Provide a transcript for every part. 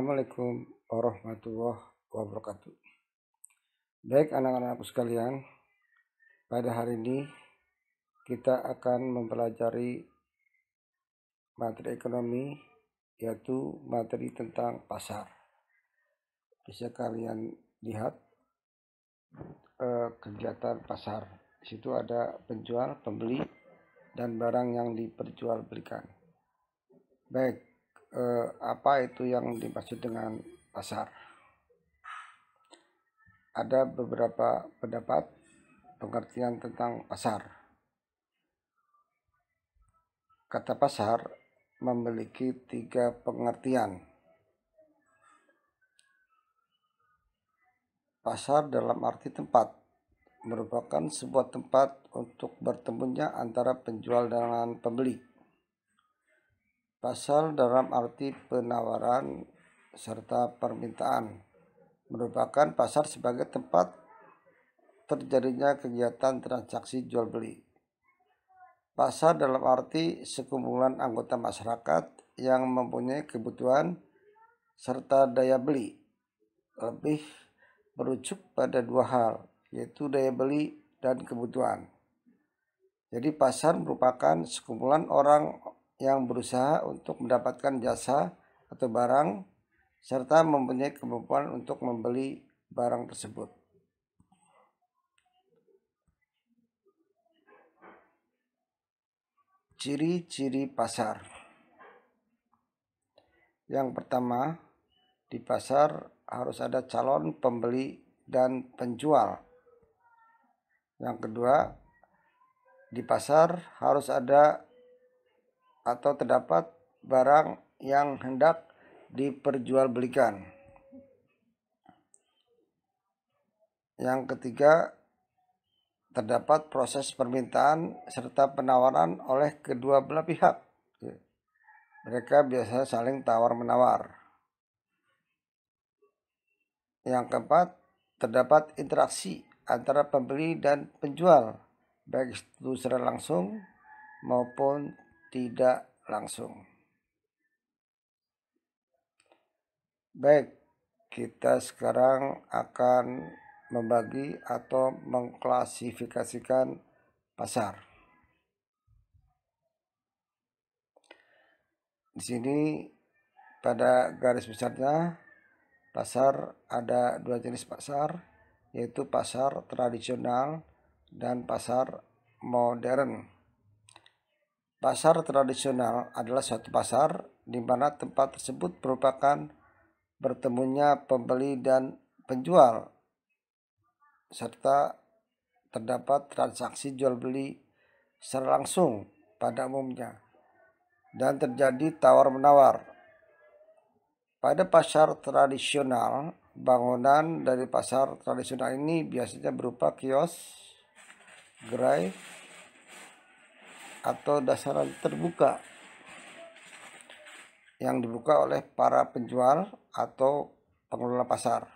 Assalamualaikum warahmatullahi wabarakatuh. Baik anak-anakku sekalian, pada hari ini kita akan mempelajari materi ekonomi, yaitu materi tentang pasar. Bisa kalian lihat kegiatan pasar. Di situ ada penjual, pembeli, dan barang yang diperjualbelikan. Baik, apa itu yang dimaksud dengan pasar? Ada beberapa pendapat pengertian tentang pasar. Kata pasar memiliki 3 pengertian. Pasar dalam arti tempat, merupakan sebuah tempat untuk bertemunya antara penjual dengan pembeli. Pasar dalam arti penawaran serta permintaan, merupakan pasar sebagai tempat terjadinya kegiatan transaksi jual beli. Pasar dalam arti sekumpulan anggota masyarakat yang mempunyai kebutuhan serta daya beli, lebih merujuk pada 2 hal, yaitu daya beli dan kebutuhan. Jadi pasar merupakan sekumpulan orang yang berusaha untuk mendapatkan jasa atau barang serta mempunyai kemampuan untuk membeli barang tersebut. Ciri-ciri pasar. Yang pertama, di pasar harus ada calon pembeli dan penjual. Yang kedua, di pasar harus ada atau terdapat barang yang hendak diperjualbelikan. Yang ketiga, terdapat proses permintaan serta penawaran oleh kedua belah pihak. Mereka biasanya saling tawar-menawar. Yang keempat, terdapat interaksi antara pembeli dan penjual, baik itu secara langsung maupun tidak langsung. Baik, kita sekarang akan membagi atau mengklasifikasikan pasar. Di sini pada garis besarnya pasar ada 2 jenis pasar, yaitu pasar tradisional dan pasar modern. Pasar tradisional adalah suatu pasar di mana tempat tersebut merupakan bertemunya pembeli dan penjual, serta terdapat transaksi jual beli secara langsung pada umumnya dan terjadi tawar-menawar. Pada pasar tradisional, bangunan dari pasar tradisional ini biasanya berupa kios, gerai, atau dasaran terbuka yang dibuka oleh para penjual atau pengelola pasar.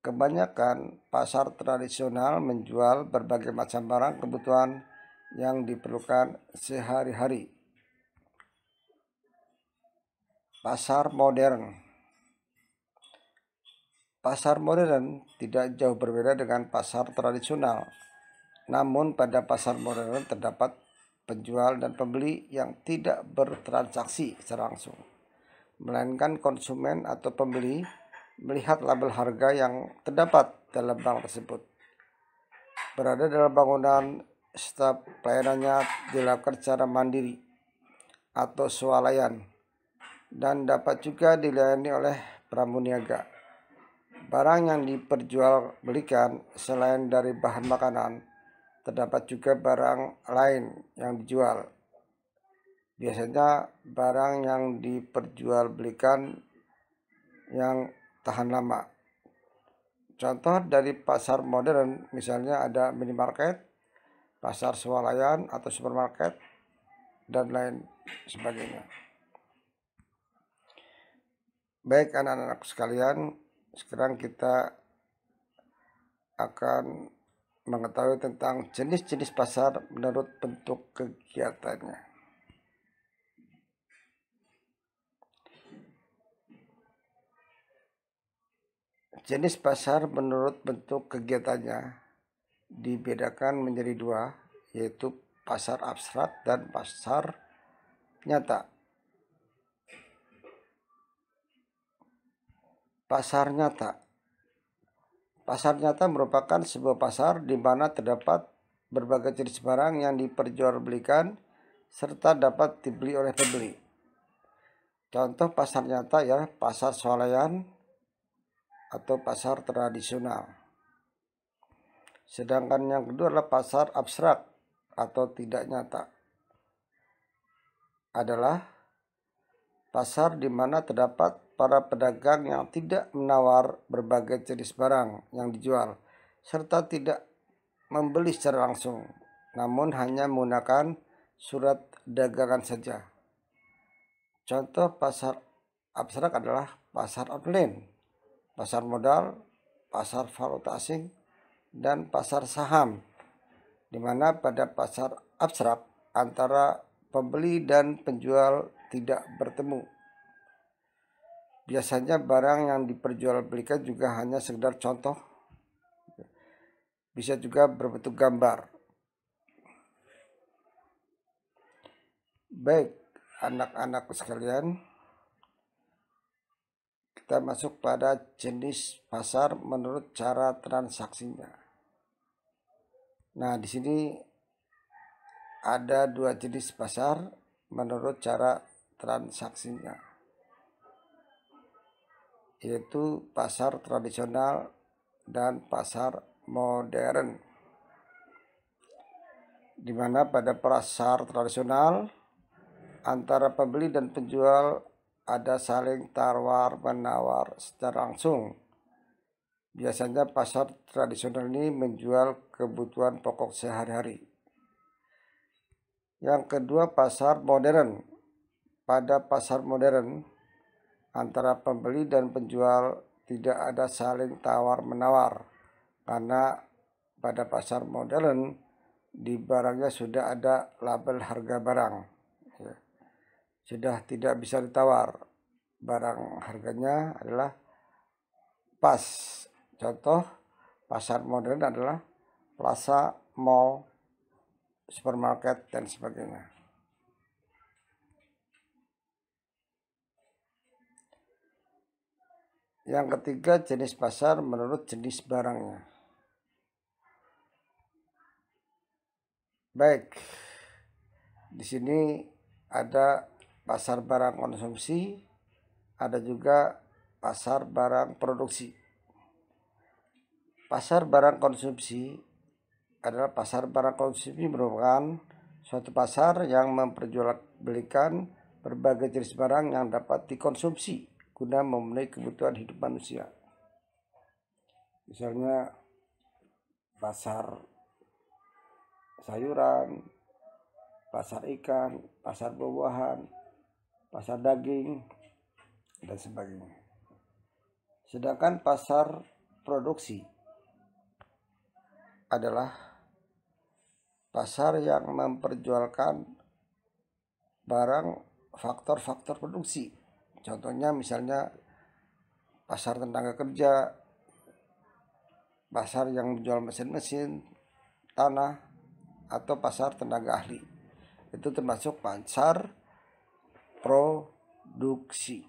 Kebanyakan pasar tradisional menjual berbagai macam barang kebutuhan yang diperlukan sehari-hari. Pasar modern. Pasar modern tidak jauh berbeda dengan pasar tradisional. Namun pada pasar modern terdapat penjual dan pembeli yang tidak bertransaksi secara langsung, melainkan konsumen atau pembeli melihat label harga yang terdapat dalam bank tersebut. Berada dalam bangunan, staf pelayanannya dilakukan secara mandiri atau swalayan dan dapat juga dilayani oleh pramuniaga. Barang yang diperjualbelikan selain dari bahan makanan, terdapat juga barang lain yang dijual. Biasanya barang yang diperjualbelikan yang tahan lama. Contoh dari pasar modern misalnya ada minimarket, pasar swalayan atau supermarket, dan lain sebagainya. Baik anak-anak sekalian, sekarang kita akan mengetahui tentang jenis-jenis pasar menurut bentuk kegiatannya. Jenis pasar menurut bentuk kegiatannya dibedakan menjadi dua, yaitu pasar abstrak dan pasar nyata. Pasar nyata. Pasar nyata merupakan sebuah pasar di mana terdapat berbagai jenis barang yang diperjualbelikan serta dapat dibeli oleh pembeli. Contoh pasar nyata ya pasar swalayan atau pasar tradisional. Sedangkan yang kedua adalah pasar abstrak atau tidak nyata. Adalah pasar di mana terdapat para pedagang yang tidak menawar berbagai jenis barang yang dijual serta tidak membeli secara langsung, namun hanya menggunakan surat dagangan saja. Contoh pasar abstrak adalah pasar online, pasar modal, pasar valuta asing, dan pasar saham, di mana pada pasar abstrak antara pembeli dan penjual tidak bertemu. Biasanya barang yang diperjualbelikan juga hanya sekedar contoh, bisa juga berbentuk gambar. Baik, anak-anakku sekalian, kita masuk pada jenis pasar menurut cara transaksinya. Nah, di sini ada dua jenis pasar menurut cara transaksinya, yaitu pasar tradisional dan pasar modern. Di mana pada pasar tradisional antara pembeli dan penjual ada saling tawar-menawar secara langsung. Biasanya pasar tradisional ini menjual kebutuhan pokok sehari-hari. Yang kedua pasar modern. Pada pasar modern antara pembeli dan penjual tidak ada saling tawar-menawar, karena pada pasar modern di barangnya sudah ada label harga barang, ya. Sudah tidak bisa ditawar, barang harganya adalah pas. Contoh pasar modern adalah plaza, mall, supermarket, dan sebagainya. Yang ketiga jenis pasar menurut jenis barangnya. Baik, di sini ada pasar barang konsumsi, ada juga pasar barang produksi. Pasar barang konsumsi adalah pasar barang konsumsi merupakan suatu pasar yang memperjualbelikan berbagai jenis barang yang dapat dikonsumsi guna memenuhi kebutuhan hidup manusia. Misalnya pasar sayuran, pasar ikan, pasar buah-buahan, pasar daging, dan sebagainya. Sedangkan pasar produksi adalah pasar yang memperjualkan barang faktor-faktor produksi. Contohnya misalnya pasar tenaga kerja, pasar yang menjual mesin-mesin, tanah, atau pasar tenaga ahli. Itu termasuk pasar produksi.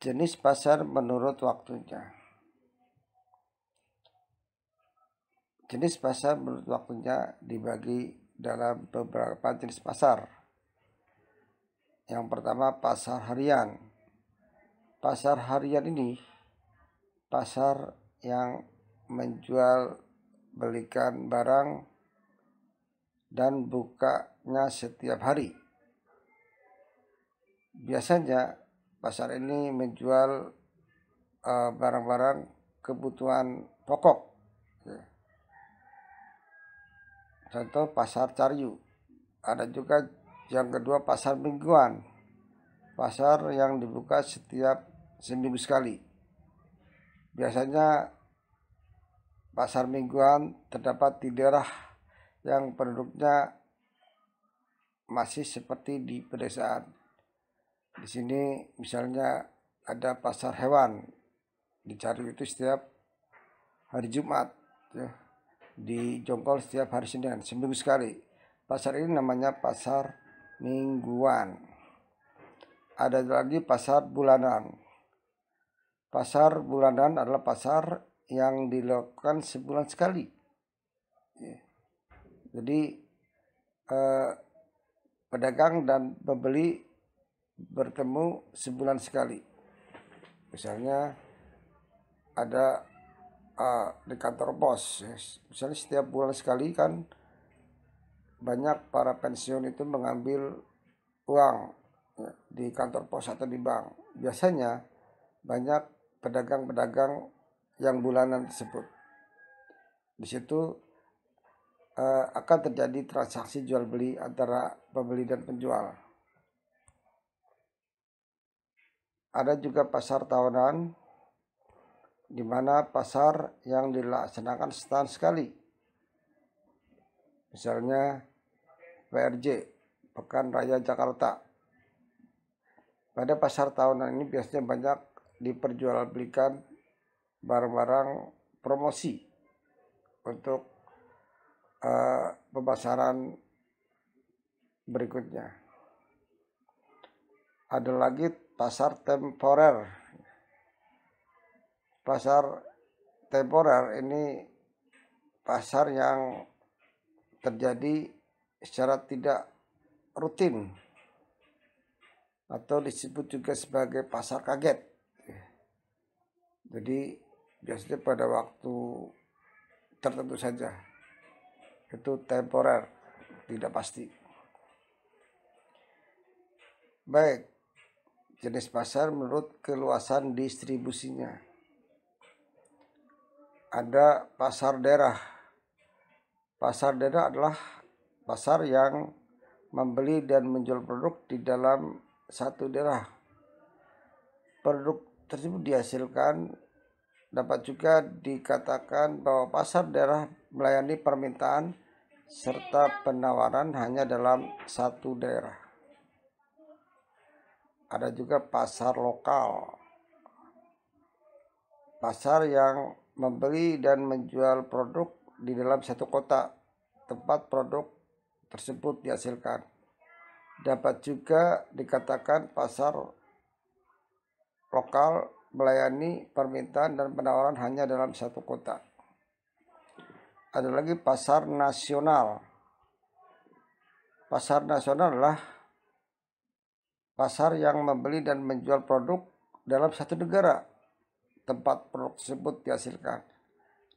Jenis pasar menurut waktunya. Jenis pasar menurut waktunya dibagi dalam beberapa jenis pasar. Yang pertama pasar harian. Pasar harian ini pasar yang menjual belikan barang dan bukanya setiap hari. Biasanya pasar ini menjual barang-barang kebutuhan pokok. Contoh pasar Caryu. Ada juga yang kedua pasar mingguan. Pasar yang dibuka setiap seminggu sekali. Biasanya pasar mingguan terdapat di daerah yang penduduknya masih seperti di pedesaan. Di sini misalnya ada pasar hewan, dicari itu setiap hari Jumat, ya. Di Jongkol setiap hari Senin, seminggu sekali. Pasar ini namanya pasar mingguan. Ada lagi pasar bulanan. Pasar bulanan adalah pasar yang dilakukan sebulan sekali. Jadi pedagang dan pembeli bertemu sebulan sekali. Misalnya ada di kantor pos, misalnya setiap bulan sekali kan banyak para pensiun itu mengambil uang, ya, di kantor pos atau di bank. Biasanya banyak pedagang-pedagang yang bulanan tersebut. Di situ akan terjadi transaksi jual beli antara pembeli dan penjual. Ada juga pasar tahunan, di mana pasar yang dilaksanakan setahun sekali. Misalnya PRJ, Pekan Raya Jakarta. Pada pasar tahunan ini biasanya banyak diperjualbelikan barang-barang promosi untuk pemasaran berikutnya. Ada lagi pasar temporer. Pasar temporer ini pasar yang terjadi secara tidak rutin atau disebut juga sebagai pasar kaget. Jadi biasanya pada waktu tertentu saja, itu temporer, tidak pasti. Baik, jenis pasar menurut keluasan distribusinya. Ada pasar daerah. Pasar daerah adalah pasar yang membeli dan menjual produk di dalam satu daerah. Produk tersebut dihasilkan, dapat juga dikatakan bahwa pasar daerah melayani permintaan serta penawaran hanya dalam satu daerah. Ada juga pasar lokal. Pasar yang membeli dan menjual produk di dalam satu kota tempat produk tersebut dihasilkan. Dapat juga dikatakan pasar lokal melayani permintaan dan penawaran hanya dalam satu kota. Ada lagi pasar nasional. Pasar nasional adalah pasar yang membeli dan menjual produk dalam satu negara tempat produk tersebut dihasilkan.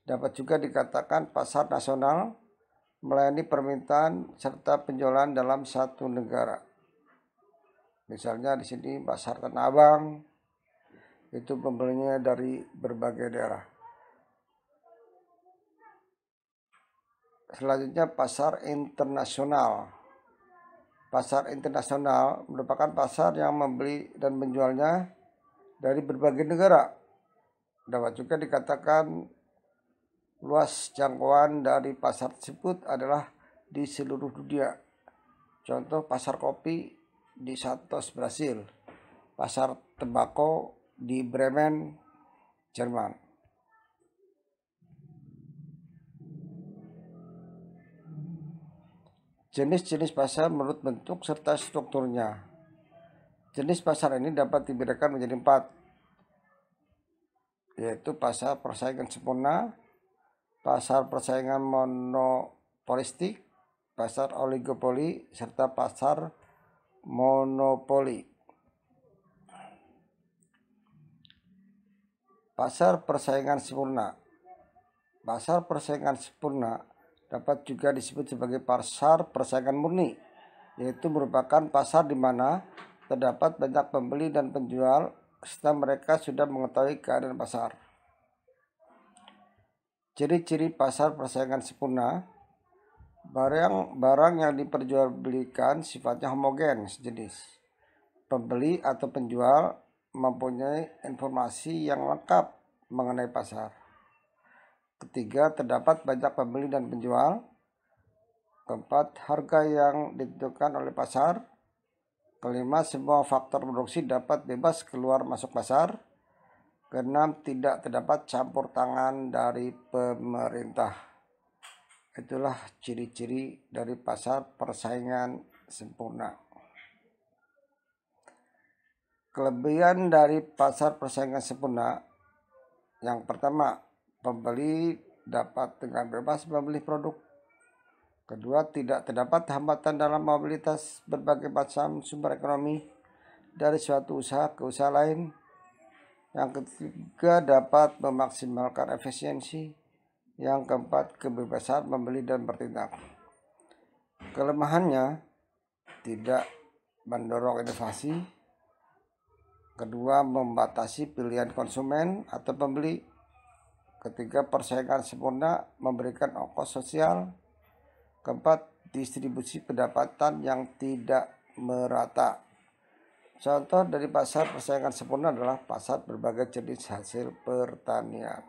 Dapat juga dikatakan pasar nasional melayani permintaan serta penjualan dalam satu negara. Misalnya di sini pasar Tanah Abang, itu pembelinya dari berbagai daerah. Selanjutnya pasar internasional. Pasar internasional merupakan pasar yang membeli dan menjualnya dari berbagai negara. Dapat juga dikatakan luas jangkauan dari pasar tersebut adalah di seluruh dunia. Contoh pasar kopi di Santos, Brasil. Pasar tembakau di Bremen, Jerman. Jenis-jenis pasar menurut bentuk serta strukturnya. Jenis pasar ini dapat dibedakan menjadi 4, yaitu pasar persaingan sempurna, pasar persaingan monopolistik, pasar oligopoli, serta pasar monopoli. Pasar persaingan sempurna. Pasar persaingan sempurna dapat juga disebut sebagai pasar persaingan murni, yaitu merupakan pasar di mana terdapat banyak pembeli dan penjual serta mereka sudah mengetahui keadaan pasar. Ciri-ciri pasar persaingan sempurna: barang yang diperjualbelikan sifatnya homogen sejenis. Pembeli atau penjual mempunyai informasi yang lengkap mengenai pasar. Ketiga, terdapat banyak pembeli dan penjual. Keempat, harga yang ditentukan oleh pasar. Kelima, semua faktor produksi dapat bebas keluar masuk pasar. Keenam, tidak terdapat campur tangan dari pemerintah. Itulah ciri-ciri dari pasar persaingan sempurna. Kelebihan dari pasar persaingan sempurna, yang pertama, pembeli dapat dengan bebas membeli produk. Kedua, tidak terdapat hambatan dalam mobilitas berbagai macam sumber ekonomi dari suatu usaha ke usaha lain. Yang ketiga, dapat memaksimalkan efisiensi. Yang keempat, kebebasan membeli dan bertindak. Kelemahannya, tidak mendorong inovasi. Kedua, membatasi pilihan konsumen atau pembeli. Ketiga, persaingan sempurna memberikan ongkos sosial. Keempat, distribusi pendapatan yang tidak merata. Contoh dari pasar persaingan sempurna adalah pasar berbagai jenis hasil pertanian.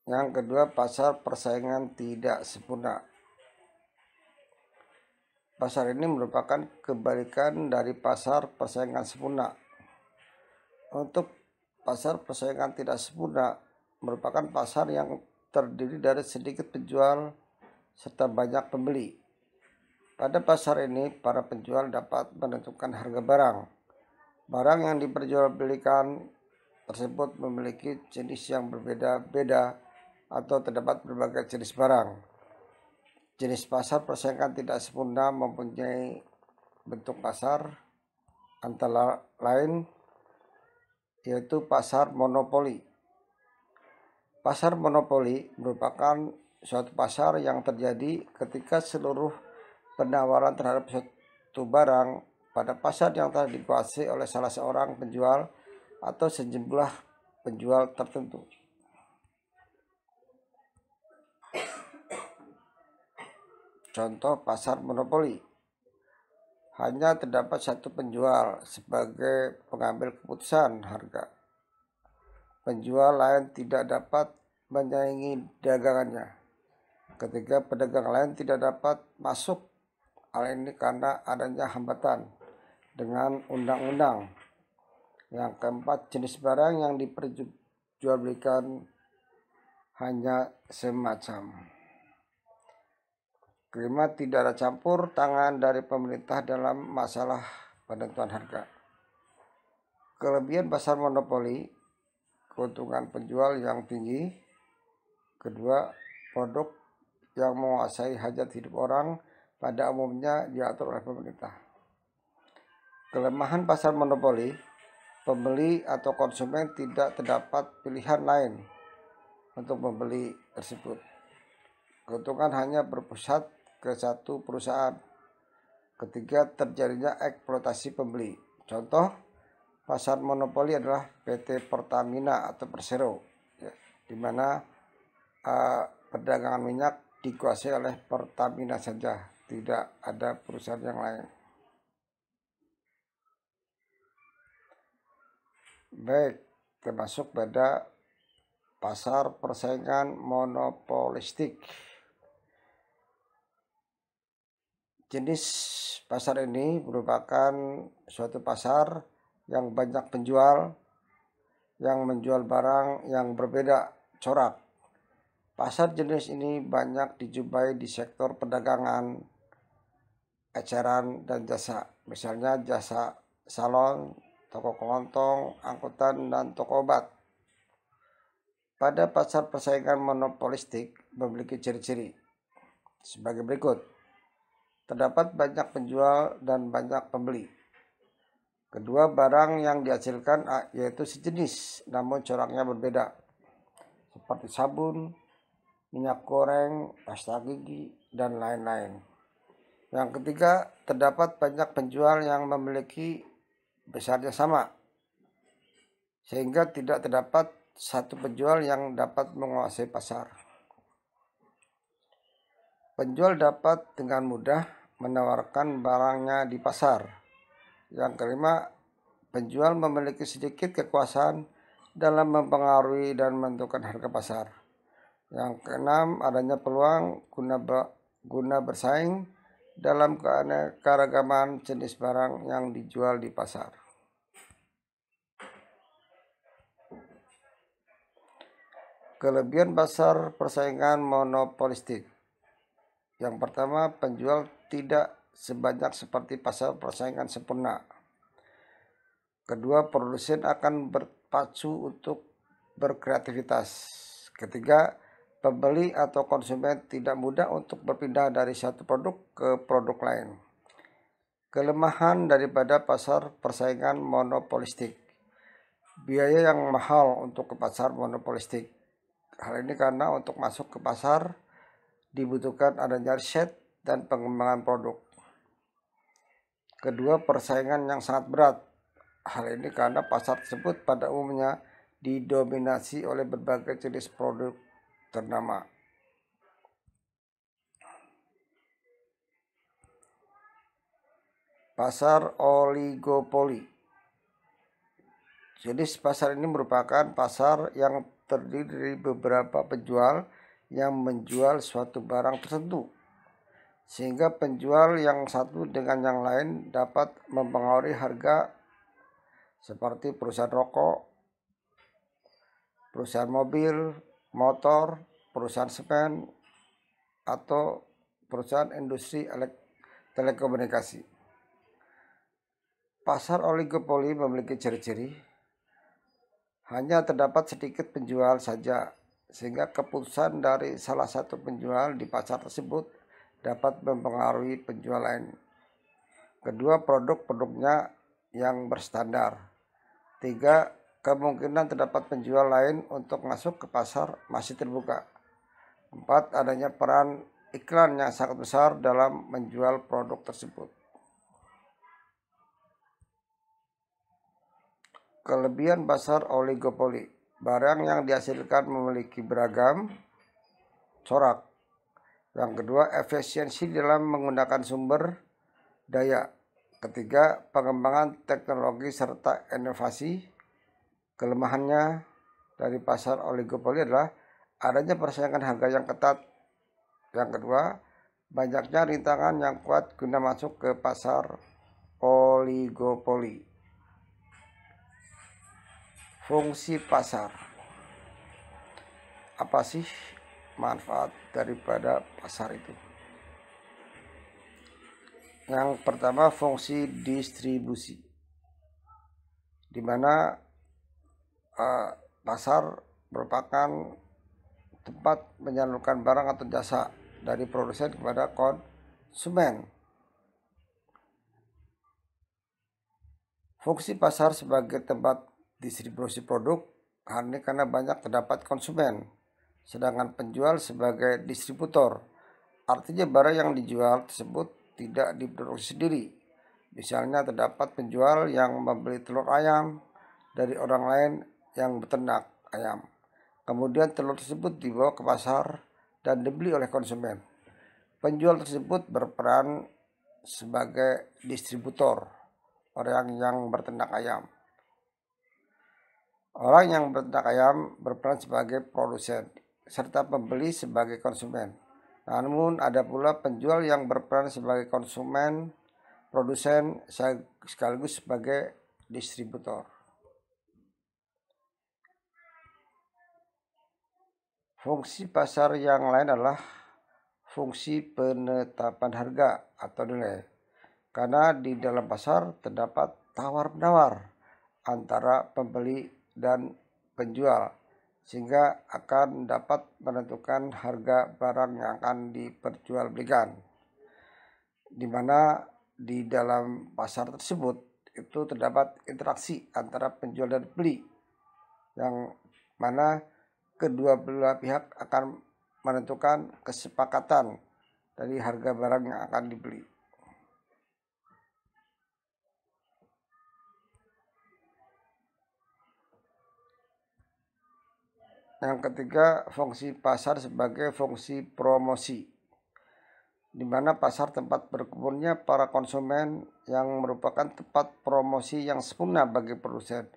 Yang kedua, pasar persaingan tidak sempurna. Pasar ini merupakan kebalikan dari pasar persaingan sempurna. Untuk pasar persaingan tidak sempurna merupakan pasar yang terdiri dari sedikit penjual serta banyak pembeli. Pada pasar ini, para penjual dapat menentukan harga barang. Barang yang diperjualbelikan tersebut memiliki jenis yang berbeda-beda atau terdapat berbagai jenis barang. Jenis pasar persaingan tidak sempurna mempunyai bentuk pasar antara lain yaitu pasar monopoli. Pasar monopoli merupakan suatu pasar yang terjadi ketika seluruh penawaran terhadap suatu barang pada pasar yang telah dikuasai oleh salah seorang penjual atau sejumlah penjual tertentu. Contoh pasar monopoli. Hanya terdapat satu penjual sebagai pengambil keputusan harga. Penjual lain tidak dapat menyaingi dagangannya. Ketiga, pedagang lain tidak dapat masuk. Hal ini karena adanya hambatan dengan undang-undang. Yang keempat, jenis barang yang diperjualbelikan hanya semacam. Kelima, tidak ada campur tangan dari pemerintah dalam masalah penentuan harga. Kelebihan pasar monopoli, keuntungan penjual yang tinggi. Kedua, produk yang menguasai hajat hidup orang pada umumnya diatur oleh pemerintah. Kelemahan pasar monopoli, pembeli atau konsumen tidak terdapat pilihan lain untuk membeli tersebut. Keuntungan hanya berpusat ke satu perusahaan. Ketiga, terjadinya eksploitasi pembeli. Contoh pasar monopoli adalah PT Pertamina atau Persero, di mana perdagangan minyak dikuasai oleh Pertamina saja, tidak ada perusahaan yang lain. Baik, termasuk pada pasar persaingan monopolistik. Jenis pasar ini merupakan suatu pasar yang banyak penjual yang menjual barang yang berbeda corak. Pasar jenis ini banyak dijumpai di sektor perdagangan, eceran, dan jasa. Misalnya jasa salon, toko kelontong, angkutan, dan toko obat. Pada pasar persaingan monopolistik memiliki ciri-ciri sebagai berikut. Terdapat banyak penjual dan banyak pembeli. Kedua, barang yang dihasilkan yaitu sejenis namun coraknya berbeda, seperti sabun, minyak goreng, pasta gigi, dan lain-lain. Yang ketiga, terdapat banyak penjual yang memiliki besarnya sama, sehingga tidak terdapat satu penjual yang dapat menguasai pasar. Penjual dapat dengan mudah menawarkan barangnya di pasar. Yang kelima, penjual memiliki sedikit kekuasaan dalam mempengaruhi dan menentukan harga pasar. Yang keenam, adanya peluang guna guna bersaing dalam keanekaragaman jenis barang yang dijual di pasar. Kelebihan pasar persaingan monopolistik. Yang pertama, penjual tidak sebanyak seperti pasar persaingan sempurna. Kedua, produsen akan berpacu untuk berkreativitas. Ketiga, pembeli atau konsumen tidak mudah untuk berpindah dari satu produk ke produk lain. Kelemahan daripada pasar persaingan monopolistik. Biaya yang mahal untuk ke pasar monopolistik. Hal ini karena untuk masuk ke pasar dibutuhkan adanya riset dan pengembangan produk. Kedua, persaingan yang sangat berat. Hal ini karena pasar tersebut pada umumnya didominasi oleh berbagai jenis produk ternama. Pasar oligopoli. Jenis pasar ini merupakan pasar yang terdiri dari beberapa penjual yang menjual suatu barang tertentu, sehingga penjual yang satu dengan yang lain dapat mempengaruhi harga, seperti perusahaan rokok, perusahaan mobil, motor, perusahaan semen, atau perusahaan industri telekomunikasi. Pasar oligopoli memiliki ciri-ciri hanya terdapat sedikit penjual saja, sehingga keputusan dari salah satu penjual di pasar tersebut dapat mempengaruhi penjual lain. Kedua, produk-produknya yang berstandar. Tiga, kemungkinan terdapat penjual lain untuk masuk ke pasar masih terbuka. Empat, adanya peran iklan yang sangat besar dalam menjual produk tersebut. Kelebihan pasar oligopoli. Barang yang dihasilkan memiliki beragam corak. Yang kedua, efisiensi dalam menggunakan sumber daya. Ketiga, pengembangan teknologi serta inovasi. Kelemahannya dari pasar oligopoli adalah adanya persaingan harga yang ketat. Yang kedua, banyaknya rintangan yang kuat guna masuk ke pasar oligopoli. Fungsi pasar. Apa sih manfaat daripada pasar itu? Yang pertama, fungsi distribusi, di mana pasar merupakan tempat menyalurkan barang atau jasa dari produsen kepada konsumen. Fungsi pasar sebagai tempat distribusi produk hanya karena banyak terdapat konsumen, sedangkan penjual sebagai distributor. Artinya barang yang dijual tersebut tidak diproduksi sendiri. Misalnya terdapat penjual yang membeli telur ayam dari orang lain yang beternak ayam. Kemudian telur tersebut dibawa ke pasar dan dibeli oleh konsumen. Penjual tersebut berperan sebagai distributor, orang yang beternak ayam. Orang yang beternak ayam berperan sebagai produsen, serta pembeli sebagai konsumen. Namun ada pula penjual yang berperan sebagai konsumen, produsen, sekaligus sebagai distributor. Fungsi pasar yang lain adalah fungsi penetapan harga atau nilai. Karena di dalam pasar terdapat tawar-menawar antara pembeli dan penjual, sehingga akan dapat menentukan harga barang yang akan diperjualbelikan. Di mana di dalam pasar tersebut itu terdapat interaksi antara penjual dan pembeli, yang mana kedua belah pihak akan menentukan kesepakatan dari harga barang yang akan dibeli. Yang ketiga, fungsi pasar sebagai fungsi promosi, di mana pasar tempat berkumpulnya para konsumen yang merupakan tempat promosi yang sempurna bagi produsen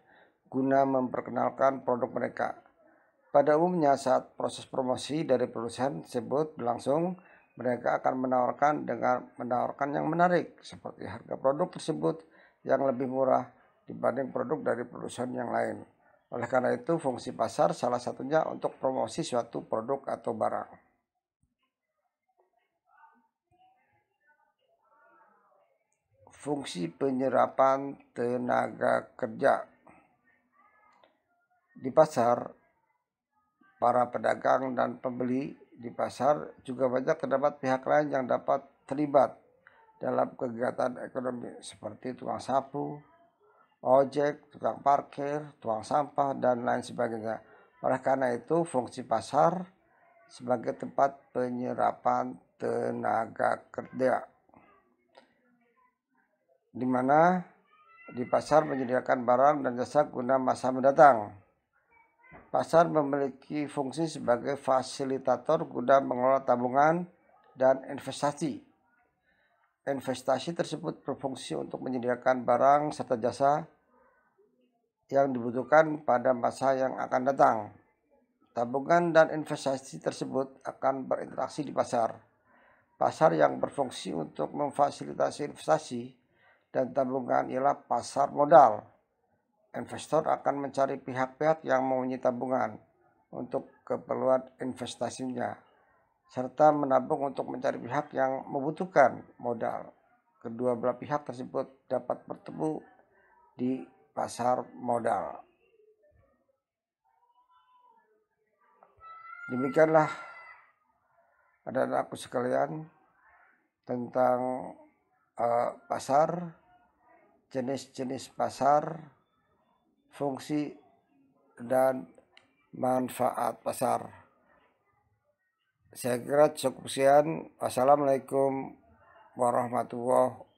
guna memperkenalkan produk mereka. Pada umumnya saat proses promosi dari produsen tersebut berlangsung, Mereka akan menawarkan yang menarik, seperti harga produk tersebut yang lebih murah dibanding produk dari produsen yang lain. Oleh karena itu, fungsi pasar salah satunya untuk promosi suatu produk atau barang. Fungsi penyerapan tenaga kerja. Di pasar, para pedagang dan pembeli di pasar juga banyak terdapat pihak lain yang dapat terlibat dalam kegiatan ekonomi seperti tukang sapu, ojek, tukang parkir, tukang sampah, dan lain sebagainya. Oleh karena itu, fungsi pasar sebagai tempat penyerapan tenaga kerja, di mana di pasar menyediakan barang dan jasa guna masa mendatang. Pasar memiliki fungsi sebagai fasilitator guna mengelola tabungan dan investasi. Investasi tersebut berfungsi untuk menyediakan barang serta jasa yang dibutuhkan pada masa yang akan datang. Tabungan dan investasi tersebut akan berinteraksi di pasar. Pasar yang berfungsi untuk memfasilitasi investasi dan tabungan ialah pasar modal. Investor akan mencari pihak-pihak yang mempunyai tabungan untuk keperluan investasinya, serta menabung untuk mencari pihak yang membutuhkan modal. Kedua belah pihak tersebut dapat bertemu di pasar modal. Demikianlah anak-anakku sekalian tentang pasar, jenis-jenis pasar, fungsi dan manfaat pasar. Saya kira cukup sekian. Wassalamualaikum warahmatullahi wabarakatuh.